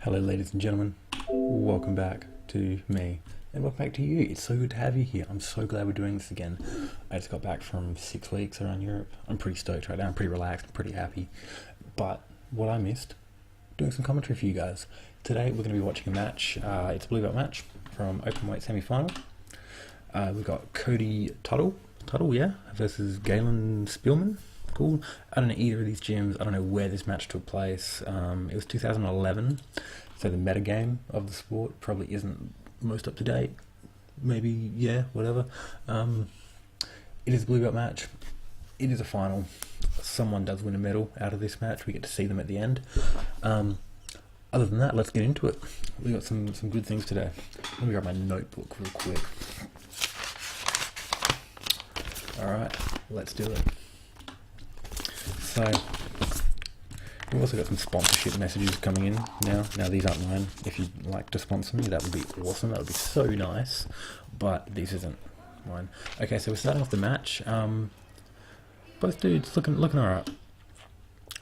Hello ladies and gentlemen, welcome back to me and welcome back to you. It's so good to have you here. I'm so glad we're doing this again. I just got back from 6 weeks around Europe. I'm pretty stoked right now, I'm pretty relaxed, I'm pretty happy. But what I missed, doing some commentary for you guys. Today we're going to be watching a match, it's a blue belt match from openweight semi-final. We've got Cody Tuttle, versus Galen Spielman. Cool. I don't know either of these gyms. I don't know where this match took place. It was 2011, so the metagame of the sport probably isn't most up to date. Maybe, yeah, whatever. It is a blue belt match. It is a final. Someone does win a medal out of this match. We get to see them at the end. Other than that, let's get into it. We got some good things today. Let me grab my notebook real quick. Alright, let's do it. So, we've also got some sponsorship messages coming in now. Now these aren't mine. If you'd like to sponsor me, that would be awesome. That would be so nice. But this isn't mine. Okay, so we're starting off the match. Both dudes looking alright.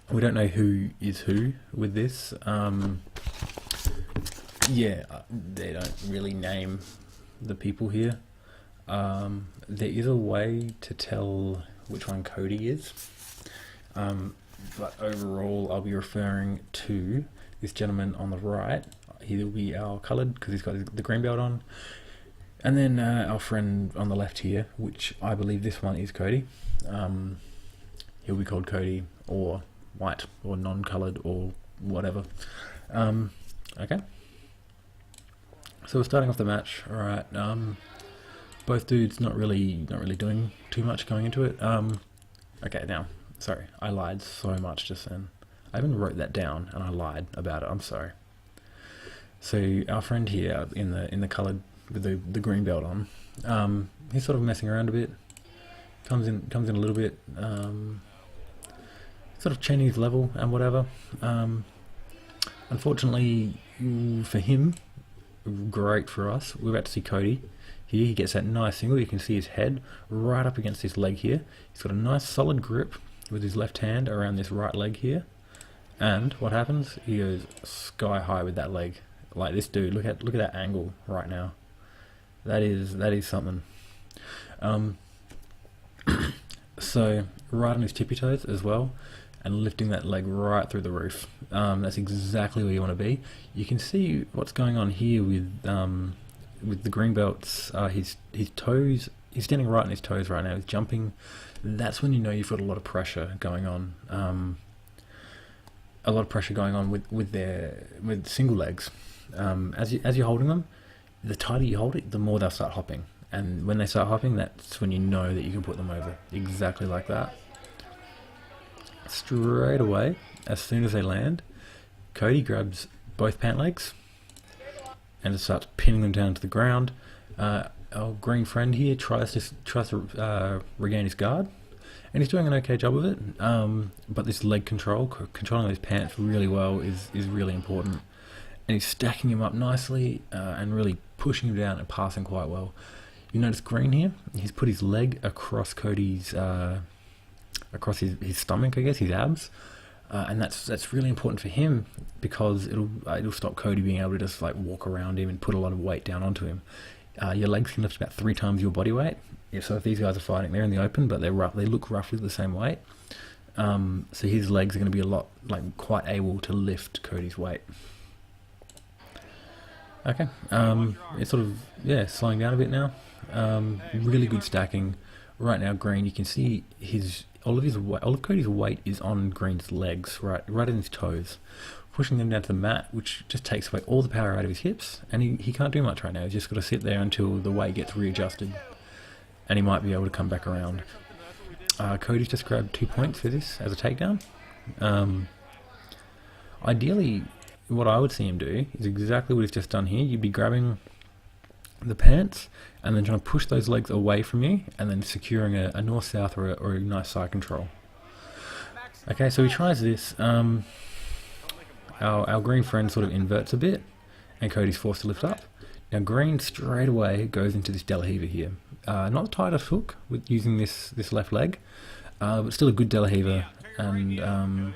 We don't know who is who with this. Yeah, they don't really name the people here. There is a way to tell which one Cody is. But overall, I'll be referring to this gentleman on the right. He'll be our coloured because he's got the green belt on. And then our friend on the left here, which I believe this one is Cody. He'll be called Cody or white or non-coloured or whatever. Okay. So we're starting off the match. All right. Both dudes not really doing too much going into it. Okay, now. Sorry, I lied so much just then. I even wrote that down and I lied about it. I'm sorry. So our friend here in the coloured with the green belt on, he's sort of messing around a bit. Comes in a little bit. Sort of chaining his level and whatever. Unfortunately for him, great for us. We're about to see Cody. Here he gets that nice single. You can see his head right up against this leg here. He's got a nice solid grip with his left hand around this right leg here, and what happens? He goes sky high with that leg. Like this dude, look at that angle right now. That is something. So right on his tippy toes as well, and lifting that leg right through the roof. That's exactly where you want to be. You can see what's going on here with the green belts. His toes. He's standing right on his toes right now. He's jumping. That's when you know you've got a lot of pressure going on. A lot of pressure going on with single legs. As you're holding them, the tighter you hold it, the more they'll start hopping. And when they start hopping, that's when you know that you can put them over. Exactly like that. Straight away, as soon as they land, Cody grabs both pant legs and just starts pinning them down to the ground. Our green friend here tries to regain his guard, and he's doing an okay job of it. But this leg controlling those pants really well is really important. And he's stacking him up nicely and really pushing him down and passing quite well. You notice green here? He's put his leg across Cody's across his stomach, I guess, his abs. And that's really important for him because it'll stop Cody being able to just like walk around him and put a lot of weight down onto him. Your legs can lift about 3 times your body weight. So if these guys are fighting, they're in the open, but they look roughly the same weight. So his legs are going to be quite able to lift Cody's weight. Okay, it's sort of slowing down a bit now. Really good stacking. Right now, green. You can see all of Cody's weight is on Green's legs, right in his toes, pushing them down to the mat, which just takes away all the power out of his hips, and he can't do much right now. He's just got to sit there until the weight gets readjusted, and he might be able to come back around. Cody's just grabbed 2 points for this as a takedown. Ideally, what I would see him do is exactly what he's just done here. You'd be grabbing the pants and then trying to push those legs away from you, and then securing a north-south or a nice side control. Okay, so he tries this. Our green friend sort of inverts a bit, and Cody's forced to lift up. Now green straight away goes into this De La Riva here. Not the tightest hook with using this left leg, but still a good De La Riva. And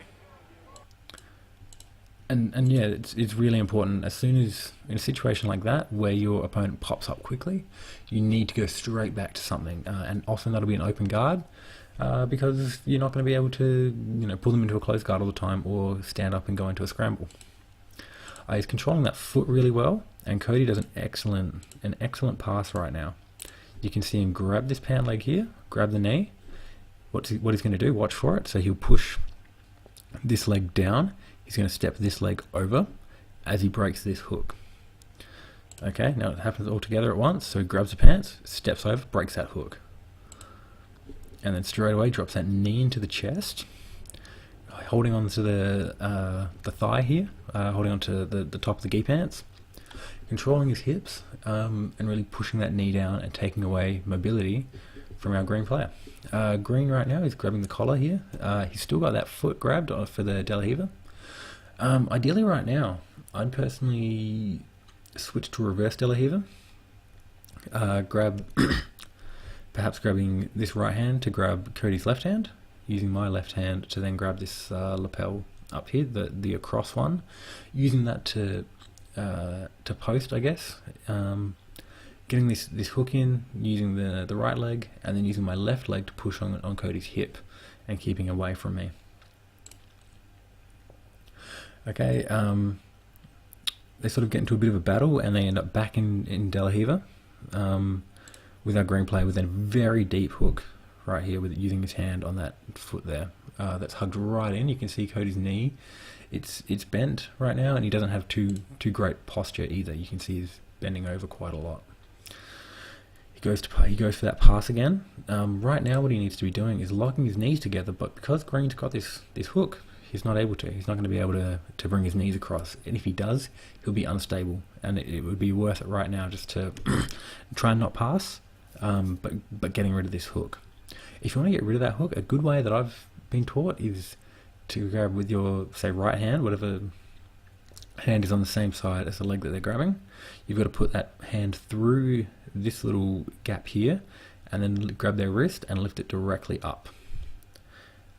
And yeah, it's really important. As soon as in a situation like that where your opponent pops up quickly, you need to go straight back to something, and often that'll be an open guard, because you're not going to be able to pull them into a closed guard all the time or stand up and go into a scramble. He's controlling that foot really well, and Cody does an excellent pass right now. You can see him grab this pant leg here, grab the knee. What he's going to do, watch for it. So he'll push this leg down. He's going to step this leg over as he breaks this hook. Okay, now it happens all together at once. So he grabs the pants, steps over, breaks that hook. And then straight away drops that knee into the chest, holding on to the thigh here, holding on to the top of the gi pants, controlling his hips, and really pushing that knee down and taking away mobility from our green player. Green right now is grabbing the collar here. He's still got that foot grabbed for the De La Riva. Ideally right now, I'd personally switch to reverse De La Riva. Perhaps grabbing this right hand to grab Cody's left hand, using my left hand to then grab this lapel up here, the across one, using that to post, I guess. Getting this hook in, using the right leg, and then using my left leg to push on Cody's hip and keeping away from me. Okay, they sort of get into a bit of a battle, and they end up back in De La Riva, with our green player with a very deep hook right here, with using his hand on that foot there. That's hugged right in. You can see Cody's knee. It's bent right now, and he doesn't have too great posture either. You can see he's bending over quite a lot. He goes for that pass again. Right now, what he needs to be doing is locking his knees together, but because Green's got this hook, he's not able to. He's not going to be able to bring his knees across. And if he does, he'll be unstable. And it would be worth it right now just to try and not pass, but getting rid of this hook. If you want to get rid of that hook, a good way that I've been taught is to grab with your, say, right hand, whatever hand is on the same side as the leg that they're grabbing. You've got to put that hand through this little gap here, and then grab their wrist and lift it directly up.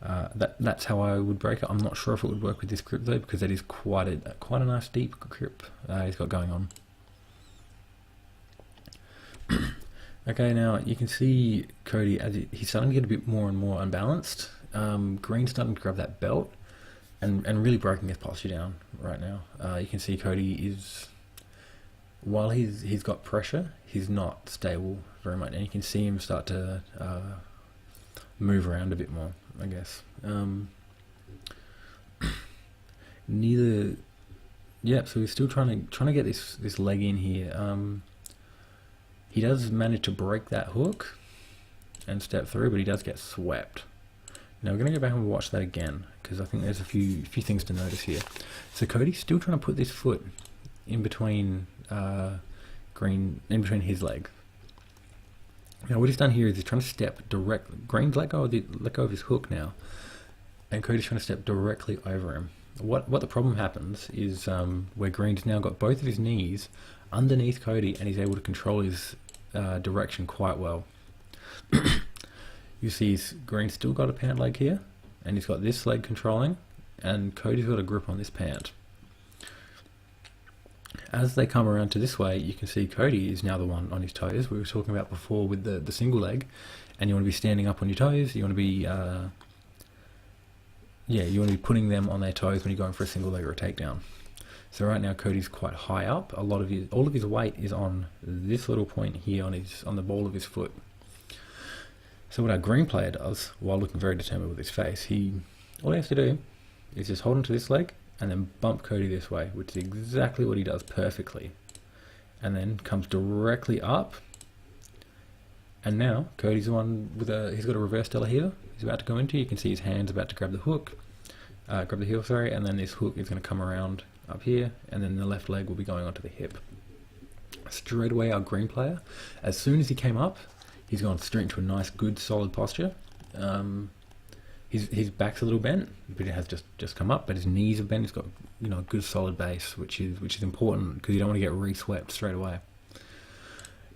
That's how I would break it. I'm not sure if it would work with this grip though, because that is quite a nice deep grip he's got going on. Okay, now you can see Cody as he's starting to get a bit more and more unbalanced. Green's starting to grab that belt and really breaking his posture down right now. You can see Cody is, while he's got pressure, he's not stable very much, and you can see him start to move around a bit more, I guess. So he's still trying to get this leg in here. He does manage to break that hook and step through, but he does get swept. Now we're going to go back and watch that again, because I think there's a few things to notice here. So Cody's still trying to put this foot in between his leg. Now what he's done here is he's trying to step direct. Green's let go of his hook now, and Cody's trying to step directly over him. What the problem happens is where Green's now got both of his knees underneath Cody, and he's able to control his direction quite well. You see Green's still got a pant leg here, and he's got this leg controlling, and Cody's got a grip on this pant. As they come around to this way, you can see Cody is now the one on his toes. We were talking about before with the single leg, and you want to be standing up on your toes. You want to be you want to be putting them on their toes when you're going for a single leg or a takedown. So right now Cody's quite high up. All of his weight is on this little point here on the ball of his foot. So what our green player does, while looking very determined with his face, all he has to do is just hold onto this leg and then bump Cody this way, which is exactly what he does perfectly. And then comes directly up. And now Cody's the one he's got a reverse De La Riva he's about to go into. You can see his hand's about to grab the heel, and then this hook is going to come around up here, and then the left leg will be going onto the hip. Straight away, our green player, as soon as he came up, he's gone straight into a nice, good, solid posture. His back's a little bent, but it has just come up, but his knees have bent. He's got a good, solid base, which is important because you don't want to get re-swept straight away.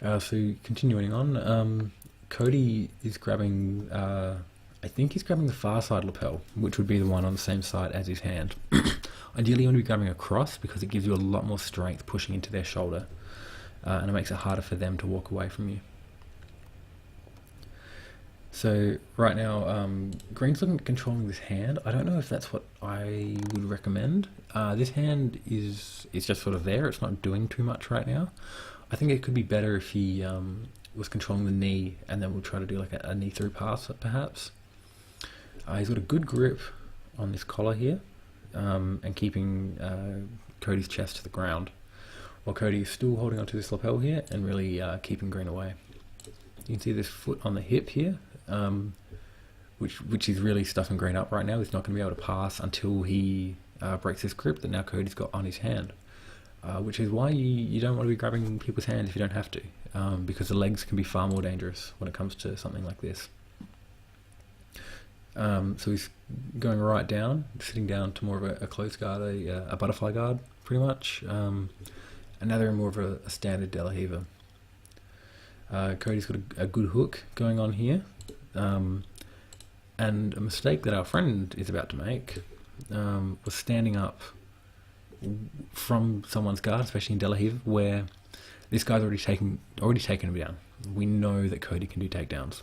So continuing on, Cody is grabbing. I think he's grabbing the far side lapel, which would be the one on the same side as his hand. Ideally you want to be grabbing across because it gives you a lot more strength pushing into their shoulder, and it makes it harder for them to walk away from you. So right now, Green's looking at controlling this hand. I don't know if that's what I would recommend. This hand is just sort of there. It's not doing too much right now. I think it could be better if he was controlling the knee, and then we'll try to do like a knee through pass perhaps. He's got a good grip on this collar here, and keeping Cody's chest to the ground, while Cody is still holding onto this lapel here and really keeping Green away. You can see this foot on the hip here, which is really stuffing Green up right now. He's not going to be able to pass until he breaks this grip that now Cody's got on his hand, which is why you don't want to be grabbing people's hands if you don't have to, because the legs can be far more dangerous when it comes to something like this. So he's going right down, sitting down to more of a close guard, a butterfly guard pretty much, and now they're in more of a standard De La Riva. Cody's got a good hook going on here, and a mistake that our friend is about to make was standing up from someone's guard, especially in De La Riva, where this guy's already taken him down. We know that Cody can do takedowns.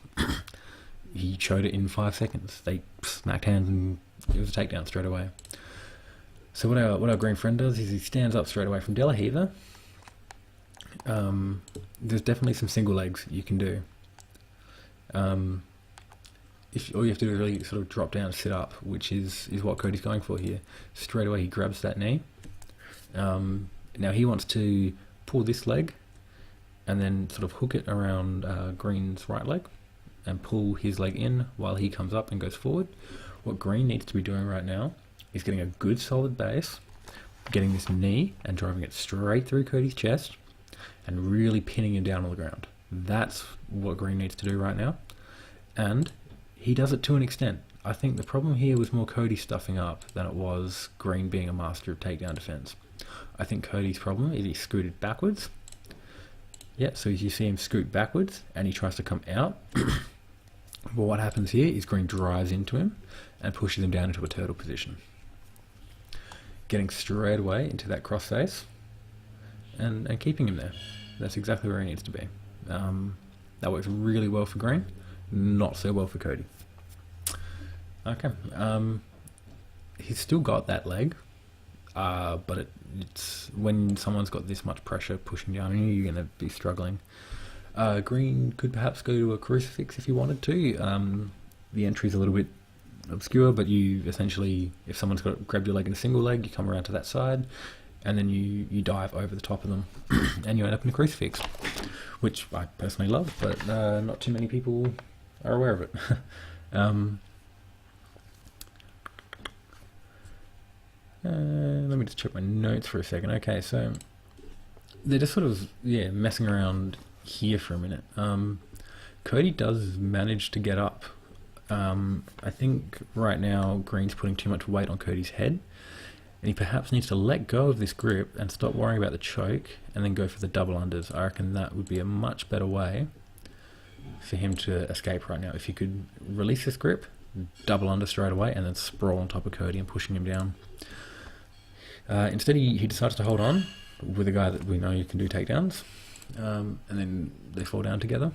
He showed it in 5 seconds. They smacked hands and it was a takedown straight away. So what our green friend does is he stands up straight away from De La Riva. There's definitely some single legs you can do. If all you have to do is really sort of drop down and sit up, which is what Cody's going for here. Straight away he grabs that knee. Now he wants to pull this leg and then sort of hook it around Green's right leg and pull his leg in while he comes up and goes forward. What Green needs to be doing right now is getting a good solid base, getting this knee and driving it straight through Cody's chest and really pinning him down on the ground. That's what Green needs to do right now, and he does it to an extent. I think the problem here was more Cody stuffing up than it was Green being a master of takedown defense. I think Cody's problem is he scooted backwards. Yeah, so you see him scoot backwards and he tries to come out. But what happens here is Green drives into him and pushes him down into a turtle position, getting straight away into that cross face and keeping him there. That's exactly where he needs to be. That works really well for Green, not so well for Cody. Okay, he's still got that leg, but it's when someone's got this much pressure pushing down on you, you're going to be struggling. Green could perhaps go to a crucifix if you wanted to. The entry's a little bit obscure, but you essentially, if someone's grabbed your leg in a single leg, you come around to that side, and then you dive over the top of them, and you end up in a crucifix, which I personally love, but not too many people are aware of it. Let me just check my notes for a second. Okay, so they're just sort of messing around here for a minute. Cody does manage to get up. I think right now Green's putting too much weight on Cody's head, and he perhaps needs to let go of this grip and stop worrying about the choke and then go for the double unders. I reckon that would be a much better way for him to escape right now. If he could release this grip, double under straight away, and then sprawl on top of Cody and pushing him down. Instead he decides to hold on with a guy that we know you can do takedowns, and then they fall down together.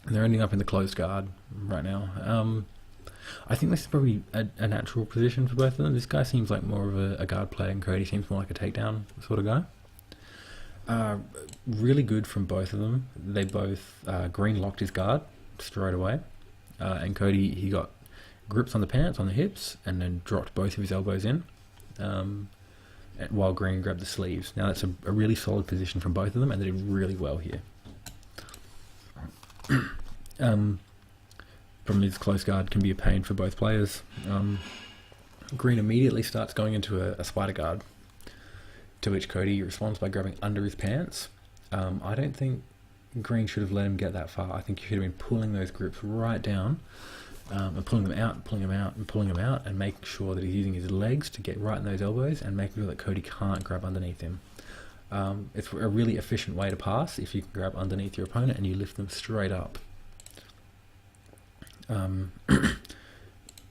And they're ending up in the closed guard right now. I think this is probably a natural position for both of them. This guy seems like more of a guard player, and Cody seems more like a takedown sort of guy. Really good from both of them. They both, Green locked his guard straight away, and Cody, he got grips on the pants, on the hips, and then dropped both of his elbows in, while Green grabbed the sleeves. Now that's a really solid position from both of them, and they did really well here. Problem is, close guard can be a pain for both players. Green immediately starts going into a spider guard, to which Cody responds by grabbing under his pants. I don't think Green should have let him get that far. I think he should have been pulling those grips right down, and pulling them out, and pulling them out, and pulling them out, and making sure that he's using his legs to get right in those elbows, and making sure that Cody can't grab underneath him. It's a really efficient way to pass if you can grab underneath your opponent and you lift them straight up.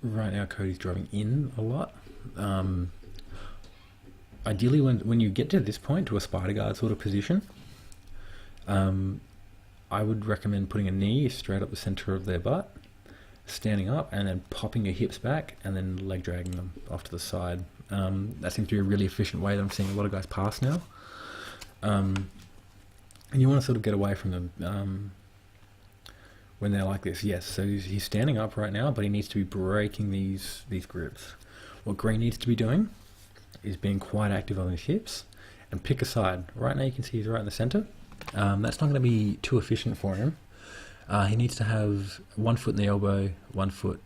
Right now Cody's driving in a lot. ideally, when you get to this point, to a spider guard sort of position, I would recommend putting a knee straight up the center of their butt, standing up, and then popping your hips back, and then leg dragging them off to the side. That seems to be a really efficient way that I'm seeing a lot of guys pass now. And you want to sort of get away from them when they're like this. Yes, so he's standing up right now, but he needs to be breaking these grips. What Green needs to be doing is being quite active on his hips and pick a side. Right now you can see he's right in the center. That's not going to be too efficient for him. He needs to have 1 foot in the elbow, 1 foot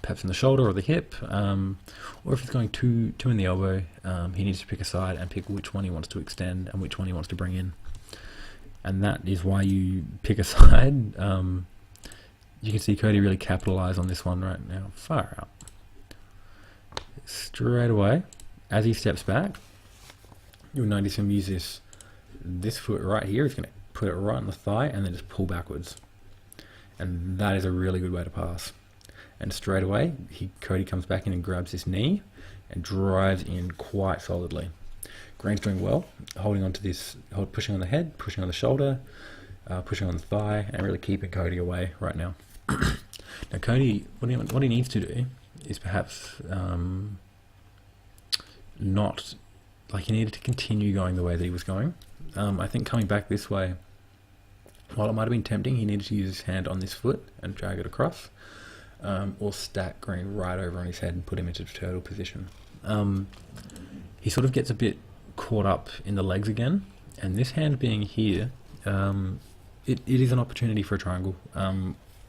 perhaps in the shoulder or the hip, or if he's going two in the elbow, he needs to pick a side and pick which one he wants to extend and which one he wants to bring in. And that is why you pick a side. You can see Cody really capitalize on this one right now. Far out. Straight away, as he steps back, you'll notice him use this foot right here. He's going to put it right on the thigh and then just pull backwards. And that is a really good way to pass. And straight away, Cody comes back in and grabs his knee and drives in quite solidly. Green's doing well, holding on to this, pushing on the head, pushing on the shoulder, pushing on the thigh, and really keeping Cody away right now. Now Cody, what he needs to do is perhaps not, like, he needed to continue going the way that he was going. I think coming back this way, while it might have been tempting, he needed to use his hand on this foot and drag it across, or stack Green right over on his head and put him into turtle position. He sort of gets a bit caught up in the legs again, and this hand being here, it is an opportunity for a triangle.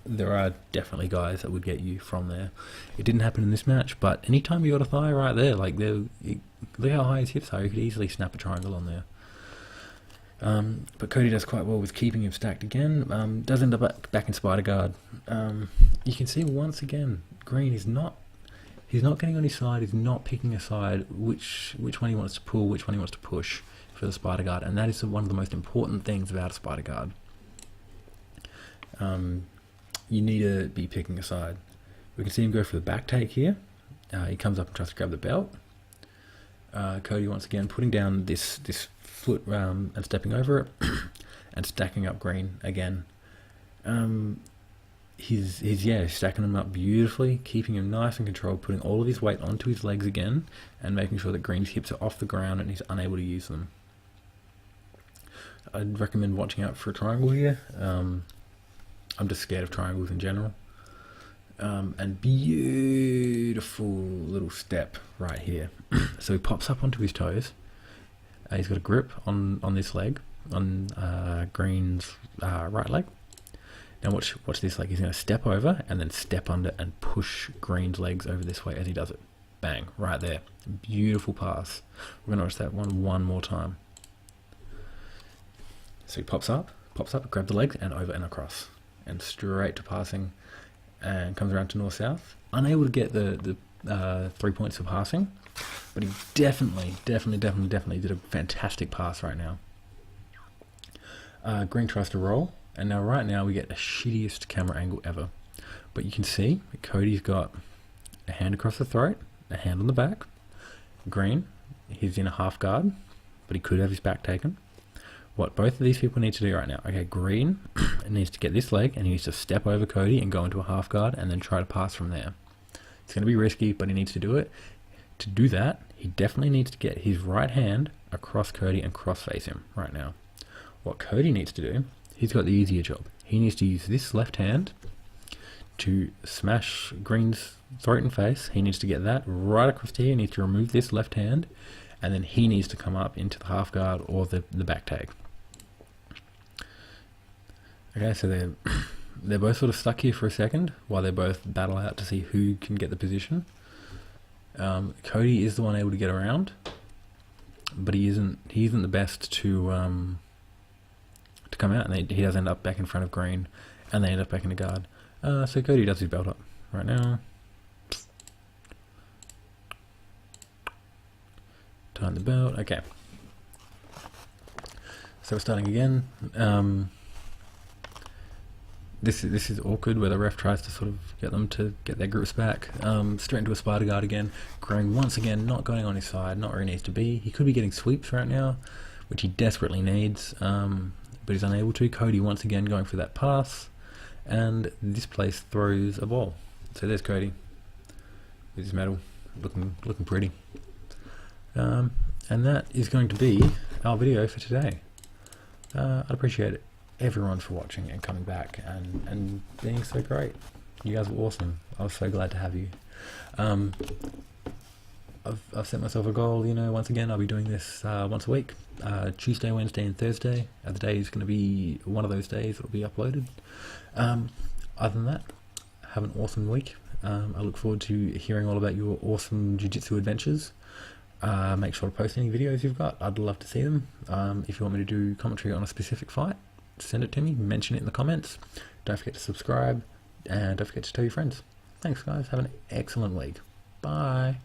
There are definitely guys that would get you from there. It didn't happen in this match, but anytime you got a thigh right there, like look how high his hips are, you could easily snap a triangle on there. But Cody does quite well with keeping him stacked again. Does end up back in spider guard. You can see once again, Green is not. He's not getting on his side. He's not picking a side. Which one he wants to pull, which one he wants to push for the spider guard, and that is one of the most important things about a spider guard. You need to be picking a side. We can see him go for the back take here. He comes up and tries to grab the belt. Cody once again putting down this foot and stepping over it and stacking up Green again. He's stacking him up beautifully, keeping him nice and controlled, putting all of his weight onto his legs again and making sure that Green's hips are off the ground and he's unable to use them. I'd recommend watching out for a triangle here. I'm just scared of triangles in general. And beautiful little step right here. So he pops up onto his toes. He's got a grip on this leg, on Green's right leg. Now watch this leg. He's going to step over and then step under and push Green's legs over this way as he does it. Bang, right there. Beautiful pass. We're going to watch that one more time. So he pops up, grab the legs, and over and across. And straight to passing, and comes around to north-south. Unable to get the 3 points for passing, but he definitely did a fantastic pass right now. Green tries to roll, and right now we get the shittiest camera angle ever. But you can see Cody's got a hand across the throat, a hand on the back. Green, he's in a half guard, but he could have his back taken. What both of these people need to do right now. Okay, Green needs to get this leg and he needs to step over Cody and go into a half guard and then try to pass from there. It's going to be risky, but he needs to do it. To do that, he definitely needs to get his right hand across Cody and cross face him right now. What Cody needs to do, he's got the easier job. He needs to use this left hand to smash Green's throat and face. He needs to get that right across here. He needs to remove this left hand, and then he needs to come up into the half guard or the back take. Okay, so they're both sort of stuck here for a second while they both battle out to see who can get the position. Cody is the one able to get around, but he isn't the best to come out, and he does end up back in front of Green, and they end up back in the guard. So Cody does his belt up right now. Time the belt. Okay. So we're starting again. this is awkward where the ref tries to sort of get them to get their grips back. Straight into a spider guard again. Growing once again, not going on his side, not where he needs to be. He could be getting sweeps right now, which he desperately needs, but he's unable to. Cody once again going for that pass, and this place throws a ball. So there's Cody with his medal, looking pretty. And that is going to be our video for today. I'd appreciate everyone for watching and coming back and being so great. You guys were awesome. I was so glad to have you. I've set myself a goal, you know, once again I'll be doing this once a week, Tuesday, Wednesday and Thursday. The day is going to be one of those days that will be uploaded. Other than that, have an awesome week. I look forward to hearing all about your awesome jiu-jitsu adventures. Make sure to post any videos you've got. I'd love to see them. If you want me to do commentary on a specific fight, send it to me, mention it in the comments. Don't forget to subscribe, and don't forget to tell your friends. Thanks guys, have an excellent week. Bye.